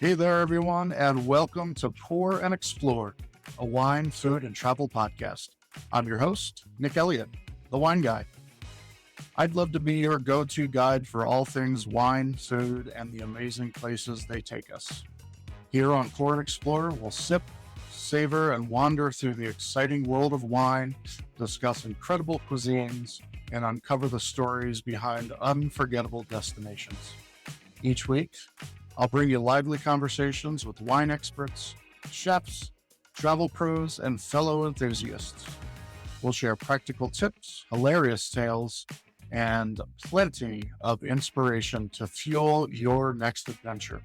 Hey there, everyone, and welcome to Pour and Explore, a wine, food, and travel podcast. I'm your host, Nick Elliott, the wine guy. I'd love to be your go to guide for all things wine, food, and the amazing places they take us. Here on Pour and Explore, we'll sip, savor, and wander through the exciting world of wine, discuss incredible cuisines, and uncover the stories behind unforgettable destinations. Each week, I'll bring you lively conversations with wine experts, chefs, travel pros, and fellow enthusiasts. We'll share practical tips, hilarious tales, and plenty of inspiration to fuel your next adventure.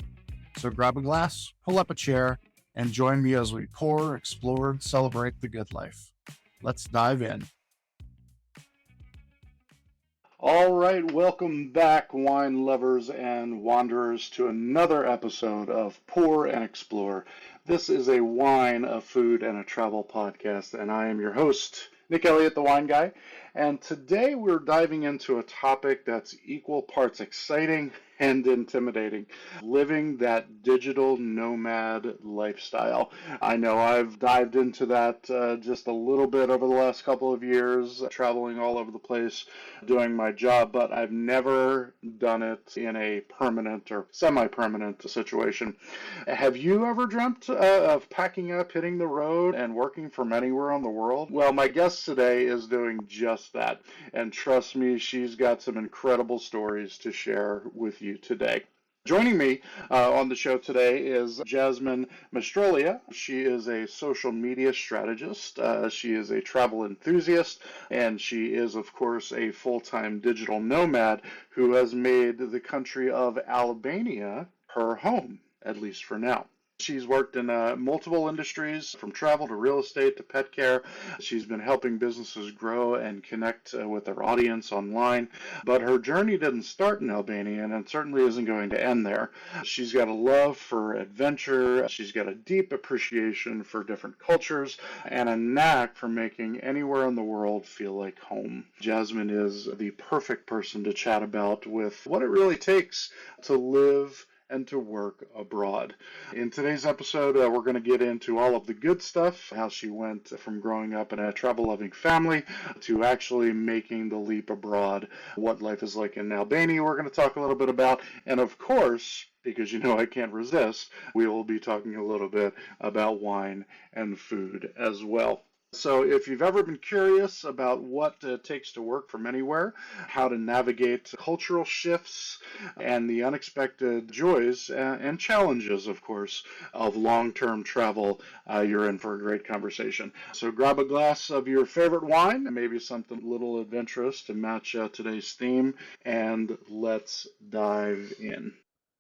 So grab a glass, pull up a chair, and join me as we pour, explore, and celebrate the good life. Let's dive in. All right, welcome back, wine lovers and wanderers, to another episode of Pour and Explore. This is a wine, a food, and a travel podcast, and I am your host, Nick Elliott, the wine guy. And today we're diving into a topic that's equal parts exciting and intimidating: living that digital nomad lifestyle. I know I've dived into that just a little bit over the last couple of years, traveling all over the place, doing my job, but I've never done it in a permanent or semi-permanent situation. Have you ever dreamt of packing up, hitting the road, and working from anywhere in the world? Well, my guest today is doing just that, and trust me, she's got some incredible stories to share with you today. Joining me on the show today is Jasmine Mastrolia. She is a social media strategist. She is a travel enthusiast, and she is, of course, a full-time digital nomad who has made the country of Albania her home, at least for now. She's worked in multiple industries, from travel to real estate to pet care. She's been helping businesses grow and connect with their audience online. But her journey didn't start in Albania, and it certainly isn't going to end there. She's got a love for adventure. She's got a deep appreciation for different cultures and a knack for making anywhere in the world feel like home. Jasmine is the perfect person to chat about with what it really takes to live and to work abroad. In today's episode, we're going to get into all of the good stuff, how she went from growing up in a travel-loving family to actually making the leap abroad, what life is like in Albania we're going to talk a little bit about, and of course, because you know I can't resist, we will be talking a little bit about wine and food as well. So if you've ever been curious about what it takes to work from anywhere, how to navigate cultural shifts, and the unexpected joys and challenges, of course, of long-term travel, you're in for a great conversation. So grab a glass of your favorite wine, and maybe something a little adventurous to match today's theme, and let's dive in.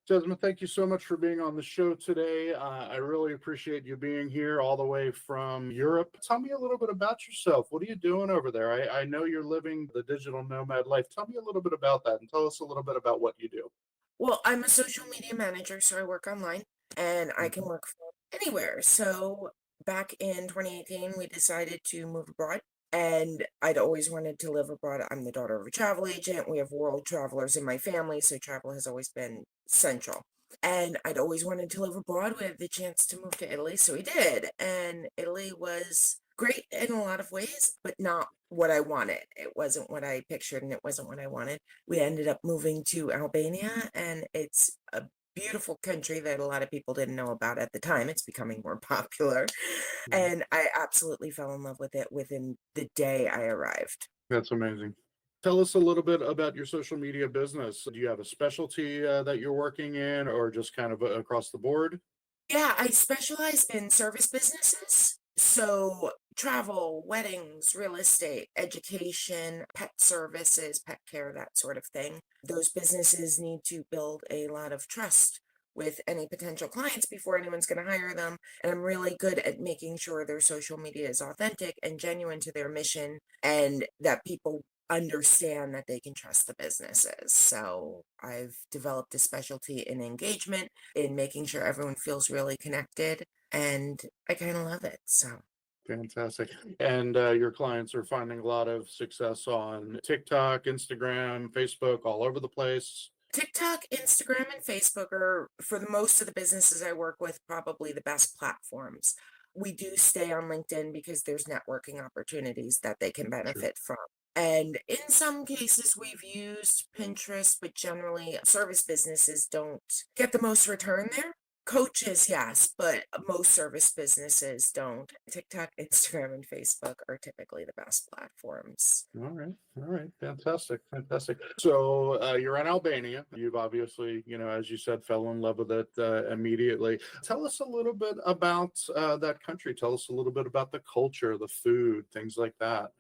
Jasmine, thank you so much for being on the show today. I really appreciate you being here all the way from Europe. Tell me a little bit about yourself. What are you doing over there? I know you're living the digital nomad life. Tell me a little bit about that and tell us a little bit about what you do. Well, I'm a social media manager, so I work online and I can Mhm. work from anywhere. So back in 2018, we decided to move abroad, and I'd always wanted to live abroad. I'm the daughter of a travel agent. We have world travelers in my family, so travel has always been central. And I'd always wanted to live abroad. We had the chance to move to Italy, so we did. And Italy was great in a lot of ways, but not what I wanted. It wasn't what I pictured, and it wasn't what I wanted. We ended up moving to Albania, and it's a beautiful country that a lot of people didn't know about at the time. It's becoming more popular, Mhm. and I absolutely fell in love with it within the day I arrived. That's amazing. Tell us a little bit about your social media business. Do you have a specialty that you're working in or just kind of across the board? Yeah, I specialize in service businesses. So, travel, weddings, real estate, education, pet services, pet care, that sort of thing. Those businesses need to build a lot of trust with any potential clients before anyone's going to hire them. And I'm really good at making sure their social media is authentic and genuine to their mission, and that people understand that they can trust the businesses. So I've developed a specialty in engagement, in making sure everyone feels really connected, and I kind of love it. So Fantastic. And your clients are finding a lot of success on TikTok, Instagram, Facebook, all over the place. TikTok, Instagram, and Facebook are, for the most of the businesses I work with, probably the best platforms. We do stay on LinkedIn because there's networking opportunities that they can Sure. benefit from. And in some cases, we've used Pinterest, but generally, service businesses don't get the most return there. Coaches, yes, but most service businesses don't. TikTok, Instagram, and Facebook are typically the best platforms. All right, fantastic, fantastic. So you're in Albania. You've obviously, as you said, fell in love with it immediately. Tell us a little bit about that country. Tell us a little bit about the culture, the food, things like that.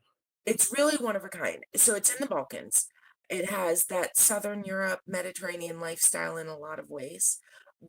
It's really one of a kind. So it's in the Balkans. It has that Southern Europe, Mediterranean lifestyle in a lot of ways.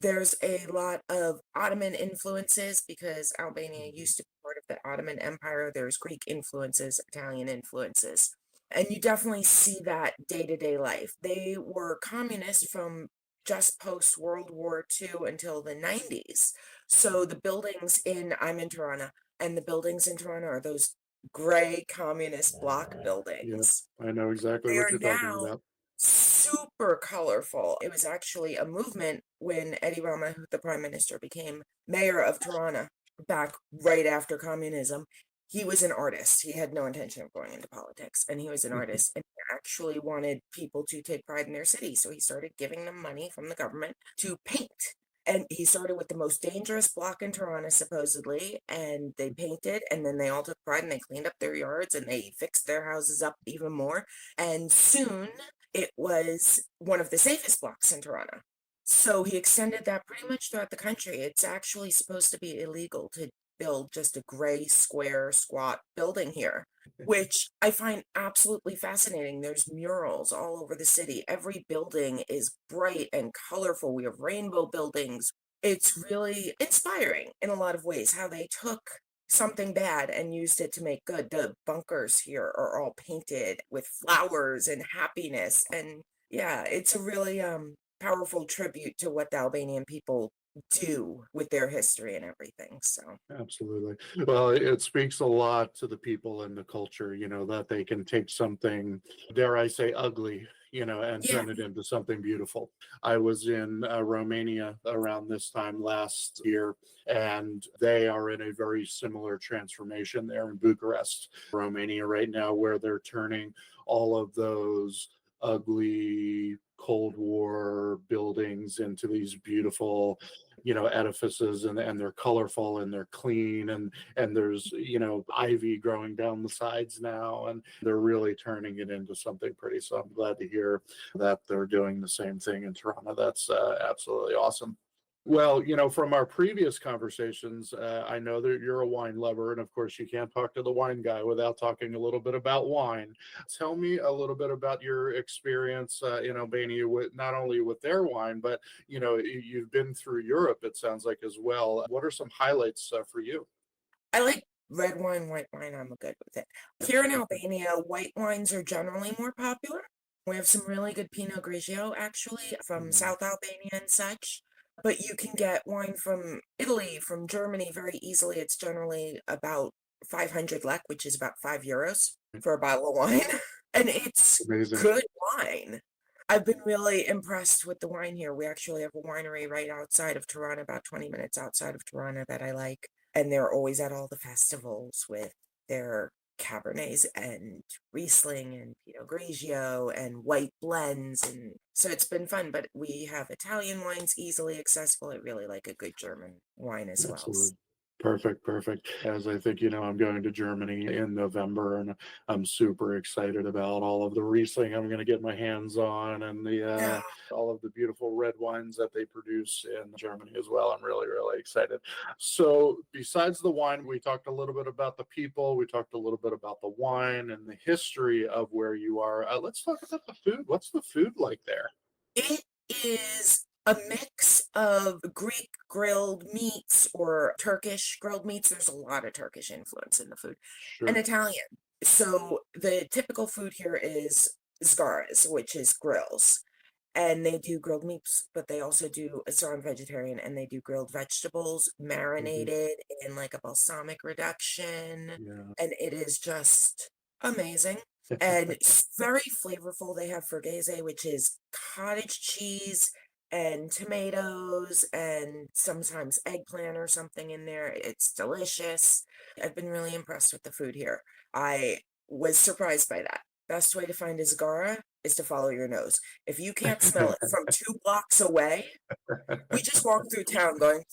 There's a lot of Ottoman influences because Albania Mhm. used to be part of the Ottoman Empire. There's Greek influences, Italian influences. And you definitely see that day to day life. They were communist from just post World War II until the 90s. So the buildings I'm in Tirana, and the buildings in Toronto are those gray communist block Yep, buildings. I know exactly They what are you're talking now about. super colorful. It was actually a movement when Eddie Rama, the prime minister, became mayor of Tirana back right after communism. He was an artist. He had no intention of going into politics, and he was an artist, and he actually wanted people to take pride in their city. So he started giving them money from the government to paint. And he started with the most dangerous block in Tirana, supposedly, and they painted, and then they all took pride and they cleaned up their yards and they fixed their houses up even more. And soon it was one of the safest blocks in Tirana. So he extended that pretty much throughout the country. It's actually supposed to be illegal to build just a gray, square, squat building here, which I find absolutely fascinating. There's murals all over the city. Every building is bright and colorful. We have rainbow buildings. It's really inspiring in a lot of ways how they took something bad and used it to make good. The bunkers here are all painted with flowers and happiness. And yeah, it's a really powerful tribute to what the Albanian people do with their history and everything. So Absolutely. Well, it speaks a lot to the people and the culture, that they can take something, dare I say, ugly, and yeah. turn it into something beautiful. I was in Romania around this time last year, and they are in a very similar transformation there in Bucharest, Romania, right now, where they're turning all of those ugly Cold War buildings into these beautiful edifices, and they're colorful and they're clean, and there's ivy growing down the sides now, and they're really turning it into something pretty. So I'm glad to hear that they're doing the same thing in Toronto. That's absolutely awesome. Well, from our previous conversations, I know that you're a wine lover, and of course, you can't talk to the wine guy without talking a little bit about wine. Tell me a little bit about your experience in Albania, with not only with their wine, but you've been through Europe, it sounds like, as well. What are some highlights for you? I like red wine, white wine. I'm good with it. Here in Albania, white wines are generally more popular. We have some really good Pinot Grigio, actually, from Mm, South Albania and such. But you can get wine from Italy, from Germany very easily. It's generally about 500 lek, which is about €5 for a bottle of wine. And it's amazing. good wine. I've been really impressed with the wine here. We actually have a winery right outside of Tirana, about 20 minutes outside of Tirana, that I like. And they're always at all the festivals with their Cabernets and Riesling and Pinot Grigio and white blends. And so it's been fun, but we have Italian wines easily accessible. I really like a good German wine as well. Absolutely. Perfect, perfect. As I think I'm going to Germany in November, and I'm super excited about all of the Riesling I'm going to get my hands on, and the Yeah. all of the beautiful red wines that they produce in Germany as well. I'm really, really excited. So, besides the wine, we talked a little bit about the people. We talked a little bit about the wine and the history of where you are. Let's talk about the food. What's the food like there? It is a mix of Greek grilled meats or Turkish grilled meats. There's a lot of Turkish influence in the food, and Sure. Italian. So the typical food here is zgaras, which is grills. And they do grilled meats, but they also do, so I'm vegetarian, and they do grilled vegetables Hmm. marinated in like a balsamic reduction. Yeah. And it is just amazing. and it's very flavorful. They have Fergese, which is cottage cheese and tomatoes and sometimes eggplant or something in there. It's delicious. I've been really impressed with the food here. I was surprised by that. Best way to find a Zagara is to follow your nose. If you can't smell it from 2 blocks away, we just walked through town going,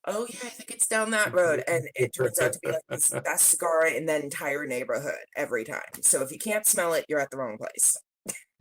oh yeah, I think it's down that road. And it turns out to be like the best cigar in the entire neighborhood every time. So if you can't smell it, you're at the wrong place.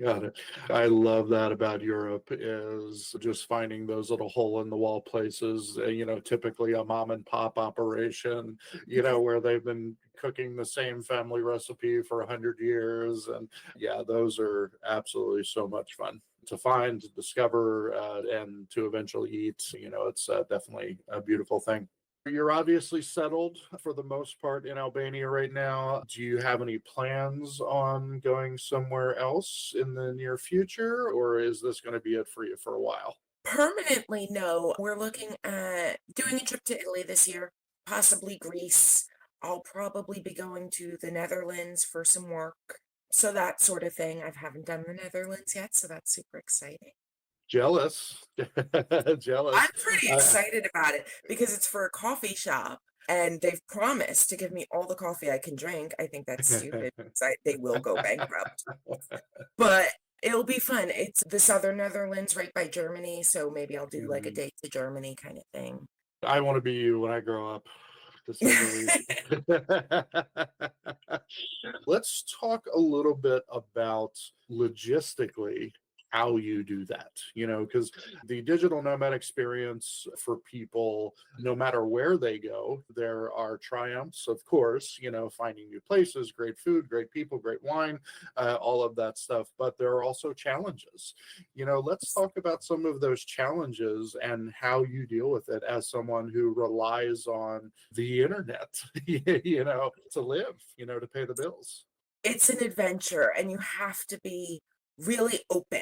Got it. I love that about Europe is just finding those little hole in the wall places, typically a mom and pop operation, where they've been cooking the same family recipe for 100 years. And yeah, those are absolutely so much fun to find, to discover, and to eventually eat. It's definitely a beautiful thing. You're obviously settled for the most part in Albania right now. Do you have any plans on going somewhere else in the near future, or is this going to be it for you for a while? Permanently, no. We're looking at doing a trip to Italy this year, possibly Greece. I'll probably be going to the Netherlands for some work. So that sort of thing. I haven't done the Netherlands yet, so that's super exciting. Jealous. I'm Jealous. pretty Uh, excited about it because it's for a coffee shop and they've promised to give me all the coffee I can drink. I think that's stupid. They will go bankrupt, but it'll be fun. It's the southern Netherlands right by Germany, so maybe I'll do like a Mhm. day to Germany kind of thing. I want to be you when I grow up, to say the least. Let's talk a little bit about logistically how you do that, because the digital nomad experience for people, no matter where they go, there are triumphs, of course, finding new places, great food, great people, great wine, all of that stuff. But there are also challenges. Let's talk about some of those challenges and how you deal with it as someone who relies on the internet, to live, to pay the bills. It's an adventure and you have to be really open.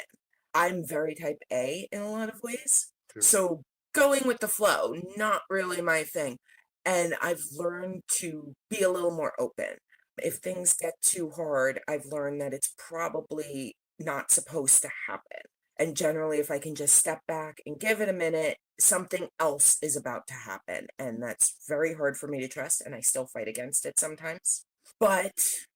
I'm very type A in a lot of ways. Sure. So going with the flow, not really my thing. And I've learned to be a little more open. If things get too hard, I've learned that it's probably not supposed to happen. And generally, if I can just step back and give it a minute, something else is about to happen. And that's very hard for me to trust. And I still fight against it sometimes. But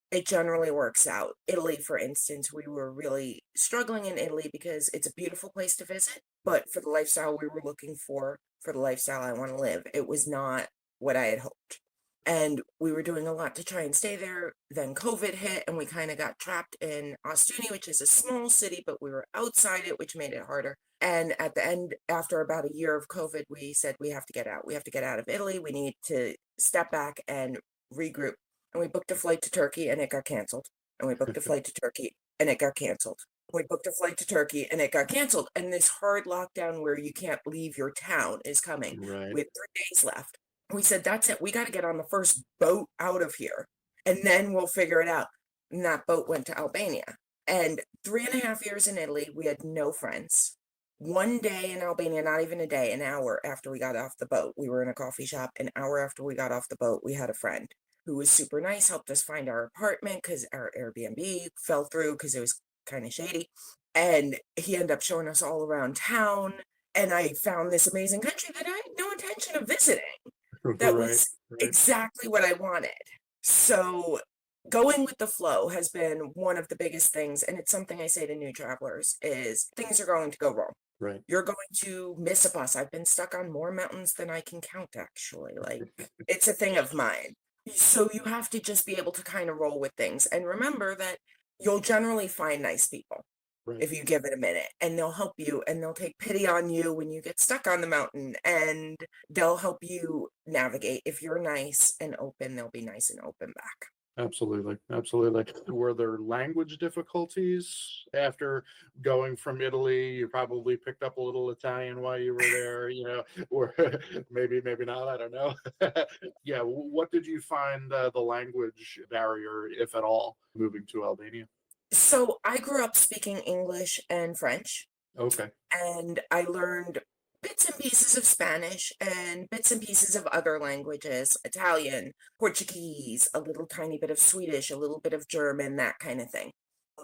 it generally works out. Italy, for instance, we were really struggling in Italy because it's a beautiful place to visit, but for the lifestyle we were looking for the lifestyle I want to live, it was not what I had hoped. And we were doing a lot to try and stay there. Then COVID hit, and we kind of got trapped in Ostuni, which is a small city, but we were outside it, which made it harder. And at the end, after about a year of COVID, we said we have to get out. We have to get out of Italy. We need to step back and regroup, and we booked a flight to Turkey and it got canceled. And we booked a flight to Turkey and it got canceled. We booked a flight to Turkey and it got canceled. And this hard lockdown where you can't leave your town is coming Right. with 3 days left. We said, that's it. We got to get on the first boat out of here and then we'll figure it out. And that boat went to Albania. And 3.5 years in Italy, we had no friends. One day in Albania, not even a day, an hour after we got off the boat, we were in a coffee shop. An hour after we got off the boat, we had a friend who was super nice, helped us find our apartment because our Airbnb fell through because it was kind of shady. And he ended up showing us all around town. And I found this amazing country that I had no intention of visiting. That Right. was Right. exactly what I wanted. So going with the flow has been one of the biggest things. And it's something I say to new travelers is things are going to go wrong. Right. You're going to miss a bus. I've been stuck on more mountains than I can count, actually. Like, it's a thing of mine. So you have to just be able to kind of roll with things and remember that you'll generally find nice people Right. if you give it a minute, and they'll help you and they'll take pity on you when you get stuck on the mountain, and they'll help you navigate. If you're nice and open, they'll be nice and open back. Absolutely. Absolutely. Were there language difficulties after going from Italy? You probably picked up a little Italian while you were there, or maybe not. I don't know. Yeah. What did you find the language barrier, if at all, moving to Albania? So I grew up speaking English and French. Okay. And I learned bits and pieces of Spanish and bits and pieces of other languages, Italian, Portuguese, a little tiny bit of Swedish, a little bit of German, that kind of thing.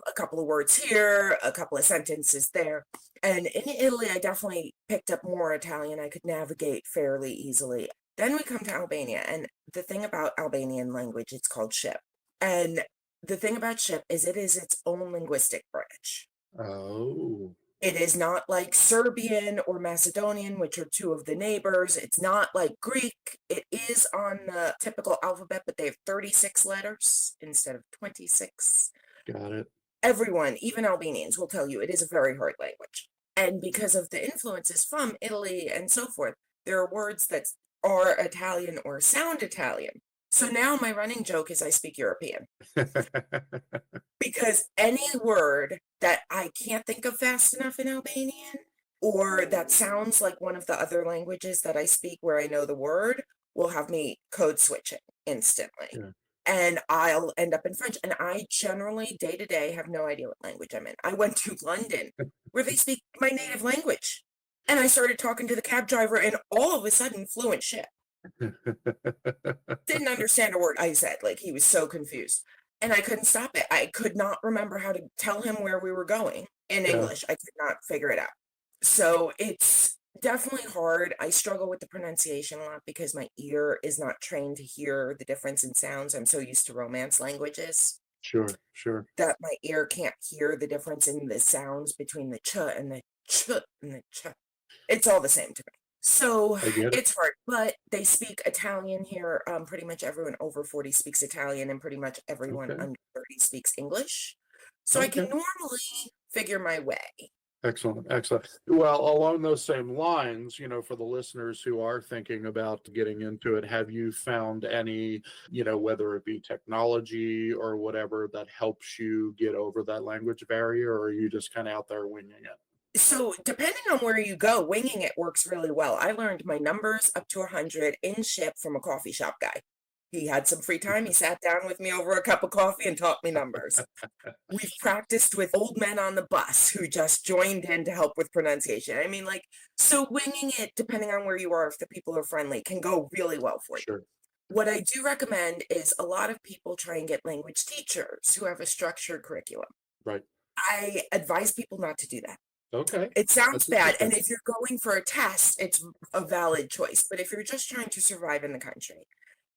A couple of words here, a couple of sentences there. And in Italy, I definitely picked up more Italian. I could navigate fairly easily. Then we come to Albania, and the thing about Albanian language, it's called Ship. And the thing about Ship is it is its own linguistic branch. Oh, It is not like Serbian or Macedonian, which are two of the neighbors. It's not like Greek. It is on the typical alphabet, but they have 36 letters instead of 26. got it. Everyone, even Albanians, will tell you it is a very hard language. And because of the influences from Italy and so forth, there are words that are Italian or sound Italian. So now my running joke is I speak European. Because any word that I can't think of fast enough in Albanian, or that sounds like one of the other languages that I speak where I know the word, will have me code switching instantly. Yeah. And I'll end up in French. And I generally, day to day, have no idea what language I'm in. I went to London where they speak my native language. And I started talking to the cab driver, and all of a sudden, fluent shit. Didn't understand a word I said. Like, he was so confused. And I couldn't stop it. I could not remember how to tell him where we were going in Yeah, English. I could not figure it out. So it's definitely hard. I struggle with the pronunciation a lot because my ear is not trained to hear the difference in sounds. I'm so used to Romance languages sure, sure. that my ear can't hear the difference in the sounds between the ch and the ch and the ch. It's all the same to me. So I get it. it's hard, but they speak Italian here. Pretty much everyone over 40 speaks Italian, and pretty much everyone Okay, under 30 speaks English. So I can okay. normally figure my way. Excellent, excellent. Well, along those same lines, for the listeners who are thinking about getting into it, have you found any, whether it be technology or whatever, that helps you get over that language barrier, or are you just kind of out there winging it? So depending on where you go, winging it works really well. I learned my numbers up to 100 in Ship from a coffee shop guy. He had some free time. He sat down with me over a cup of coffee and taught me numbers. We've practiced with old men on the bus who just joined in to help with pronunciation. I mean, like, so winging it, depending on where you are, if the people are friendly, can go really well for you. Sure. What I do recommend is a lot of people try and get language teachers who have a structured curriculum. Right. I advise people not to do that. Okay. It sounds That's bad, and interesting. if you're going for a test, it's a valid choice. But if you're just trying to survive in the country,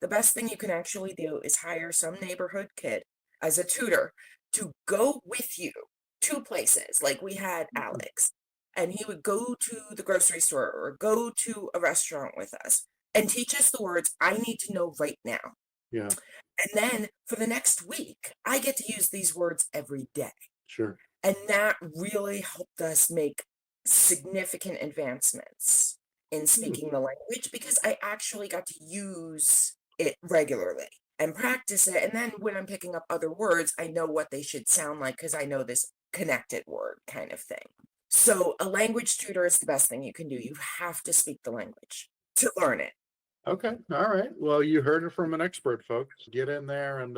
the best thing you can actually do is hire some neighborhood kid as a tutor to go with you to places. Like we had Alex, and he would go to the grocery store or go to a restaurant with us and teach us the words I need to know right now. Yeah, And then for the next week, I get to use these words every day. sure. And that really helped us make significant advancements in Hmm. speaking the language because I actually got to use it regularly and practice it. And then when I'm picking up other words, I know what they should sound like because I know this connected word kind of thing. So a language tutor is the best thing you can do. You have to speak the language to learn it. Okay. All right. Well, you heard it from an expert, folks. Get in there and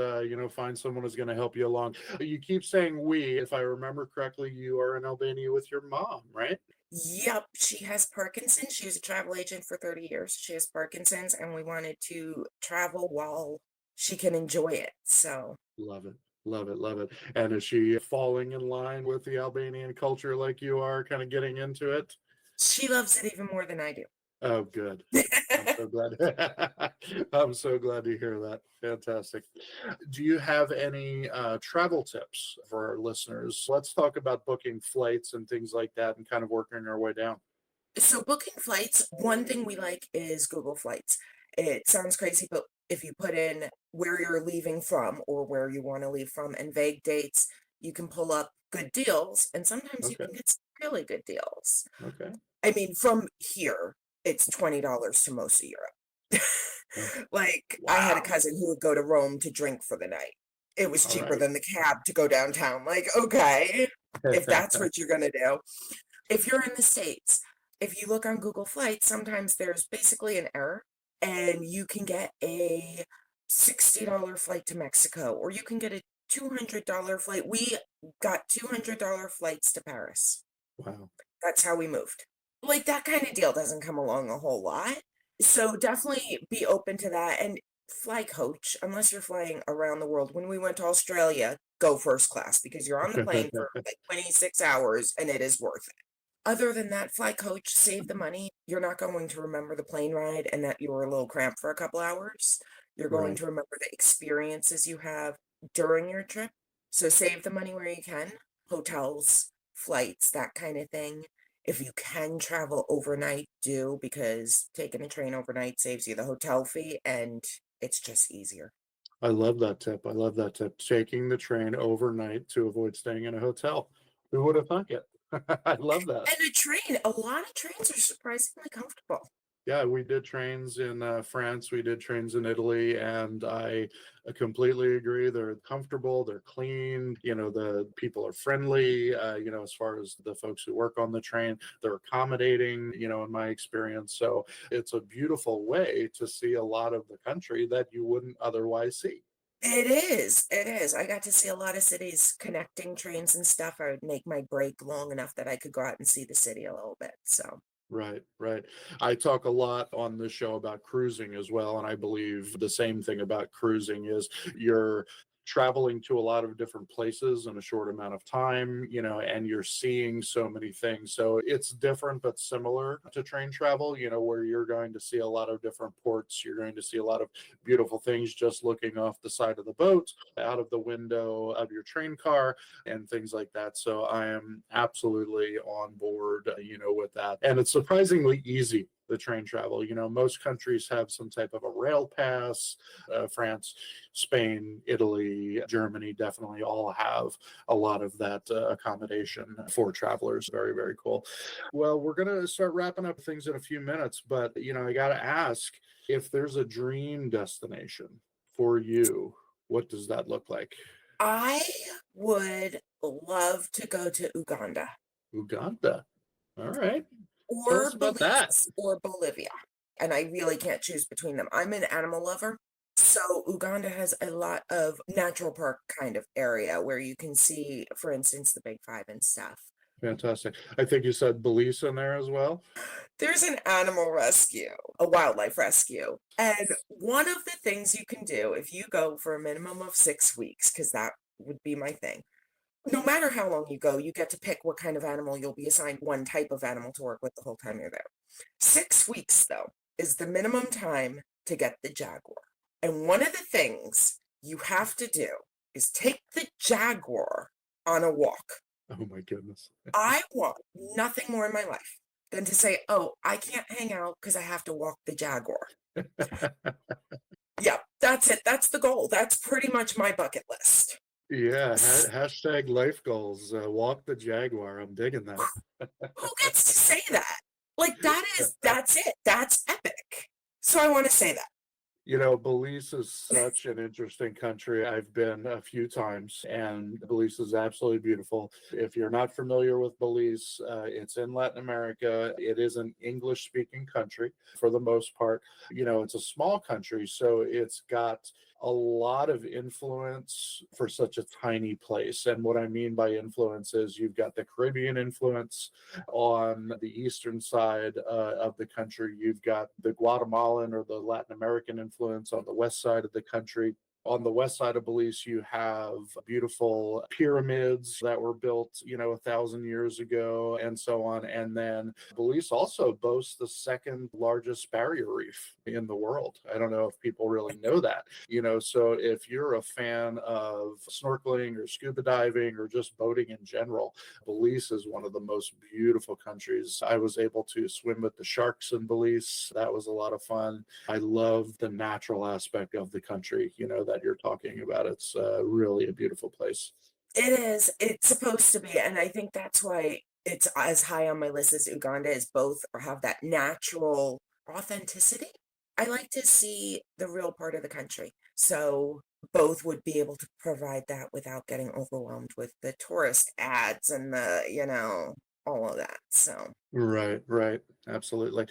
find someone who's going to help you along. You keep saying we. If I remember correctly, you are in Albania with your mom, right? Yep, she has Parkinson's. She was a travel agent for 30 years. She has Parkinson's, and we wanted to travel while she can enjoy it. So Love it. Love it. Love it. And is she falling in line with the Albanian culture like you are, kind of getting into it? she loves it even more than I do. Oh, good. I'm so glad. I'm so glad to hear that. Fantastic. Do you have any travel tips for our listeners? Let's talk about booking flights and things like that and kind of working our way down. So booking flights, one thing we like is Google Flights. It sounds crazy, but if you put in where you're leaving from or where you want to leave from and vague dates, you can pull up good deals, and sometimes you Okay. can get some really good deals. Okay. I mean, from here, it's $20 to most of Europe. Oh, Like, I had a wow. cousin who would go to Rome to drink for the night. It was All cheaper right. than the cab to go downtown. Like, okay, if that's what you're gonna do. If you're in the States, if you look on Google Flights, sometimes there's basically an error, and you can get a $60 flight to Mexico, or you can get a $200 flight. We got $200 flights to Paris. Wow. That's how we moved. Like, that kinda deal doesn't come along a whole lot. So, definitely be open to that, and fly coach, unless you're flying around the world. When we went to Australia, go first class because you're on the plane for, like, 26 hours, and it is worth it. Other than that, fly coach, save the money. You're not going to remember the plane ride and that you were a little cramped for a couple hours. You're going Right. to remember the experiences you have during your trip. So save the money where you can. Hotels, flights, that kind of thing. If you can travel overnight, do, because taking a train overnight saves you the hotel fee and it's just easier. I love that tip. I love that tip. Taking the train overnight to avoid staying in a hotel. Who would have thunk it? I love that. And a train, a lot of trains are surprisingly comfortable. Yeah, we did trains in France, we did trains in Italy, and I completely agree. They're comfortable, they're clean, the people are friendly, as far as the folks who work on the train, they're accommodating, in my experience. So it's a beautiful way to see a lot of the country that you wouldn't otherwise see. It is. I got to see a lot of cities connecting trains and stuff. I would make my break long enough that I could go out and see the city a little bit, so Right, right. I talk a lot on this show about cruising as well, and I believe the same thing about cruising is you're traveling to a lot of different places in a short amount of time, and you're seeing so many things. So it's different but similar to train travel, where you're going to see a lot of different ports, you're going to see a lot of beautiful things just looking off the side of the boat, out of the window of your train car, and things like that. So I am absolutely on board, with that. And it's surprisingly easy, the train travel. Most countries have some type of a rail pass. France, Spain, Italy, Germany definitely all have a lot of that accommodation for travelers. Very, very cool. Well, we're going to start wrapping up things in a few minutes, but, I got to ask if there's a dream destination for you, what does that look like? I would love to go to Uganda Uganda. All right. Tell us or about that. Belize or Bolivia, and I really can't choose between them. I'm an animal lover, so Uganda has a lot of natural park kind of area where you can see, for instance, the Big Five and stuff. Fantastic. I think you said Belize in there as well. There's an animal rescue, a wildlife rescue. And one of the things you can do if you go for a minimum of 6 weeks, because that would be my thing, no matter how long you go, you get to pick what kind of animal you'll be assigned one type of animal to work with the whole time you're there. 6 weeks, though, is the minimum time to get the jaguar. And one of the things you have to do is take the jaguar on a walk. Oh my goodness. I want nothing more in my life than to say, "Oh, I can't hang out because I have to walk the jaguar." Yeah, that's it. That's the goal. That's pretty much my bucket list. Yeah, S- hashtag life goals. Walk the Jaguar. I'm digging that. Who gets to say that? Like, that's it. That's epic. So I want to say that. Belize is such an interesting country. I've been a few times, and Belize is absolutely beautiful. If you're not familiar with Belize, it's in Latin America. It is an English speaking country for the most part. It's a small country, so it's got a lot of influence for such a tiny place. And what I mean by influence is you've got the Caribbean influence on the eastern side of the country. You've got the Guatemalan or the Latin American influence on the west side of the country. On the west side of Belize, you have beautiful pyramids that were built, 1,000 years ago, and so on. And then Belize also boasts the second largest barrier reef in the world. I don't know if people really know that. So if you're a fan of snorkeling or scuba diving or just boating in general, Belize is one of the most beautiful countries. I was able to swim with the sharks in Belize. That was a lot of fun. I love the natural aspect of the country, that you're talking about. It's really a beautiful place. It is. It's supposed to be. And I think that's why it's as high on my list as Uganda is both or have that natural authenticity. I like to see the real part of the country. So both would be able to provide that without getting overwhelmed with the tourist ads and all of that. So Right, right. Absolutely.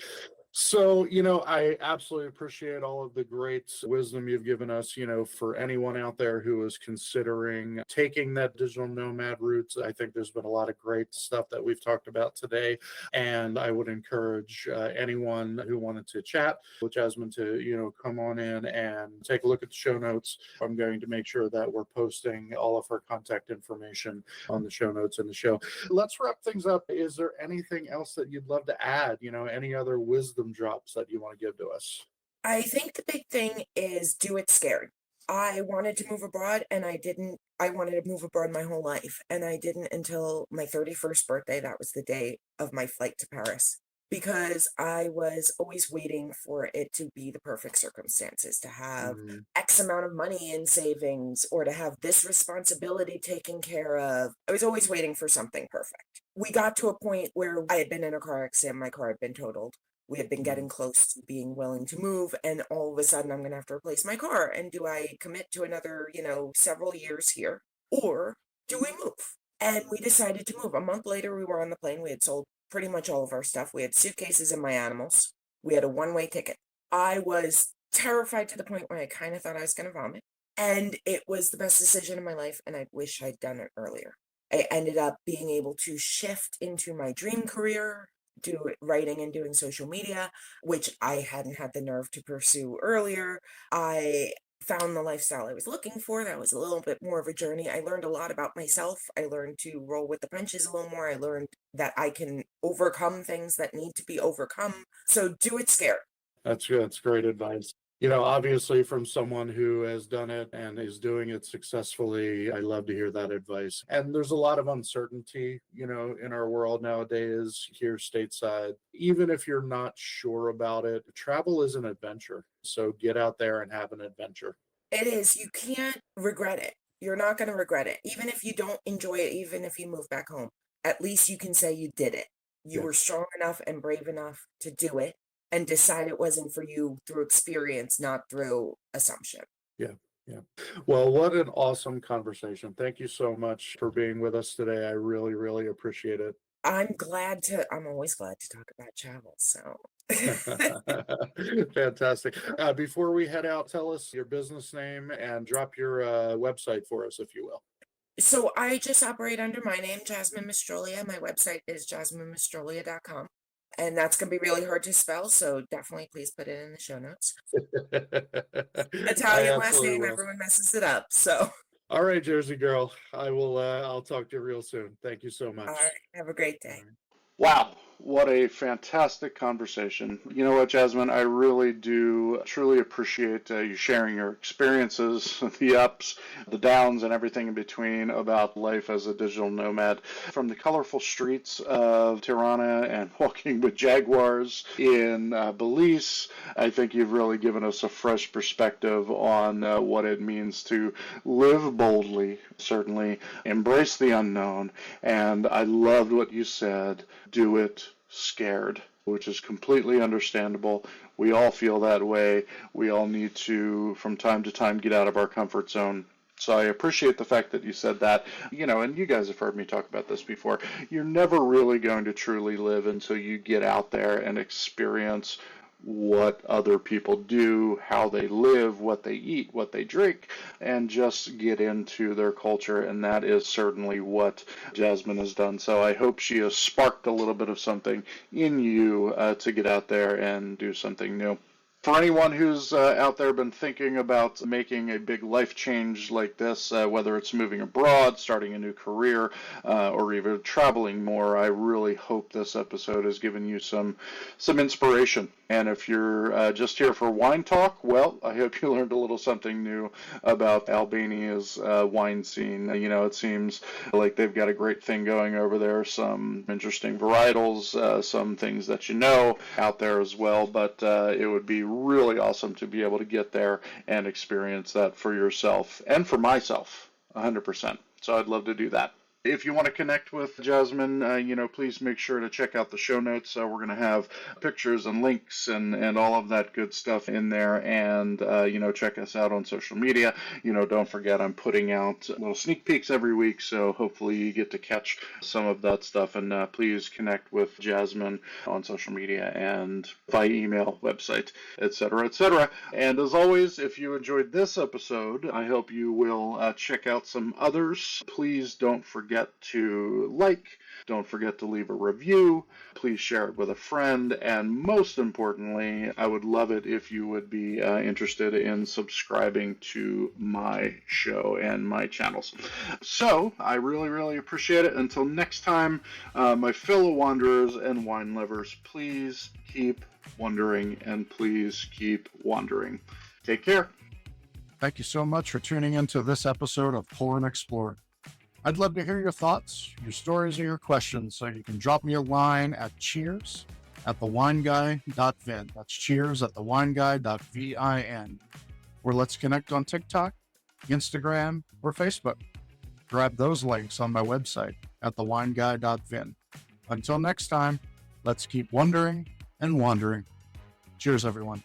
So, I absolutely appreciate all of the great wisdom you've given us. For anyone out there who is considering taking that digital nomad route, I think there's been a lot of great stuff that we've talked about today. And I would encourage anyone who wanted to chat with Jasmine to, come on in and take a look at the show notes. I'm going to make sure that we're posting all of her contact information on the show notes in the show. Let's wrap things up. Is there anything else that you'd love to add? Any other wisdom drops that you want to give to us? I think the big thing is do it scared. I wanted to move abroad and I didn't. I wanted to move abroad my whole life and I didn't until my 31st birthday. That was the day of my flight to Paris because I was always waiting for it to be the perfect circumstances to have Mm, X amount of money in savings or to have this responsibility taken care of. I was always waiting for something perfect. We got to a point where I had been in a car accident, my car had been totaled. We had been mm, getting close to being willing to move, and all of a sudden I'm going to have to replace my car. And do I commit to another, several years here, or do we move? And we decided to move. A month later, we were on the plane. We had sold pretty much all of our stuff. We had suitcases and my animals. We had a one-way ticket. I was terrified to the point where I kind of thought I was going to vomit. And it was the best decision of my life, and I wish I'd done it earlier. I ended up being able to shift into my dream career, do writing and doing social media, which I hadn't had the nerve to pursue earlier. I found the lifestyle I was looking for. That was a little bit more of a journey. I learned a lot about myself. I learned to roll with the punches a little more. I learned that I can overcome things that need to be overcome. So do it scared. that's good. That's great advice. Obviously, from someone who has done it and is doing it successfully, I love to hear that advice. And there's a lot of uncertainty, in our world nowadays here stateside. Even if you're not sure about it, travel is an adventure. So get out there and have an adventure. It is. You can't regret it. You're not going to regret it. Even if you don't enjoy it, even if you move back home, at least you can say you did it. You Yeah. were strong enough and brave enough to do it and decide it wasn't for you through experience, not through assumption. Yeah. Yeah. Well, what an awesome conversation. Thank you so much for being with us today. I really, really appreciate it. I'm always glad to talk about travel. So. Fantastic. Before we head out, tell us your business name and drop your website for us, if you will. So I just operate under my name, Jasmine Mastrolia. My website is jasminemastrolia.com. And that's going to be really hard to spell, so definitely please put it in the show notes. I Italian last absolutely name, will. everyone messes it up. So, All right, Jersey girl. I will. I'll talk to you real soon. Thank you so all much. right, have a great All day. right. Wow, what a fantastic conversation. You know what, Jasmine? I really do truly appreciate you sharing your experiences, the ups, the downs, and everything in between about life as a digital nomad. From the colorful streets of Tirana and walking with jaguars in Belize, I think you've really given us a fresh perspective on what it means to live boldly, certainly embrace the unknown. And I loved what you said, do it scared, which is completely understandable. We all feel that way. We all need to, from time to time, get out of our comfort zone. So I appreciate the fact that you said that. And you guys have heard me talk about this before. You're never really going to truly live until you get out there and experience what other people do, how they live, what they eat, what they drink, and just get into their culture. And that is certainly what Jasmine has done. So I hope she has sparked a little bit of something in you to get out there and do something new. For anyone who's out there been thinking about making a big life change like this, whether it's moving abroad, starting a new career, or even traveling more, I really hope this episode has given you some inspiration. And if you're just here for wine talk, well, I hope you learned a little something new about Albania's wine scene. It seems like they've got a great thing going over there, some interesting varietals, some things that out there as well. But it would be really awesome to be able to get there and experience that for yourself and for myself, 100%. So I'd love to do that. If you want to connect with Jasmine, please make sure to check out the show notes. We're going to have pictures and links and all of that good stuff in there. And, check us out on social media. Don't forget I'm putting out little sneak peeks every week. So hopefully you get to catch some of that stuff. And please connect with Jasmine on social media and via email, website, etc., etc. And as always, if you enjoyed this episode, I hope you will check out some others. Please don't forget to don't forget to leave a review, please share it with a friend, and most importantly, I would love it if you would be interested in subscribing to my show and my channels. So, I really, really appreciate it. Until next time, my fellow wanderers and wine lovers, please keep wondering and please keep wandering. Take care. Thank you so much for tuning into this episode of Pour and Explore. I'd love to hear your thoughts, your stories, or your questions, so you can drop me a line at cheers@thewineguy.vin. That's cheers@thewineguy.vin. Or let's connect on TikTok, Instagram, or Facebook. Grab those links on my website at thewineguy.vin. Until next time, let's keep wondering and wandering. Cheers, everyone.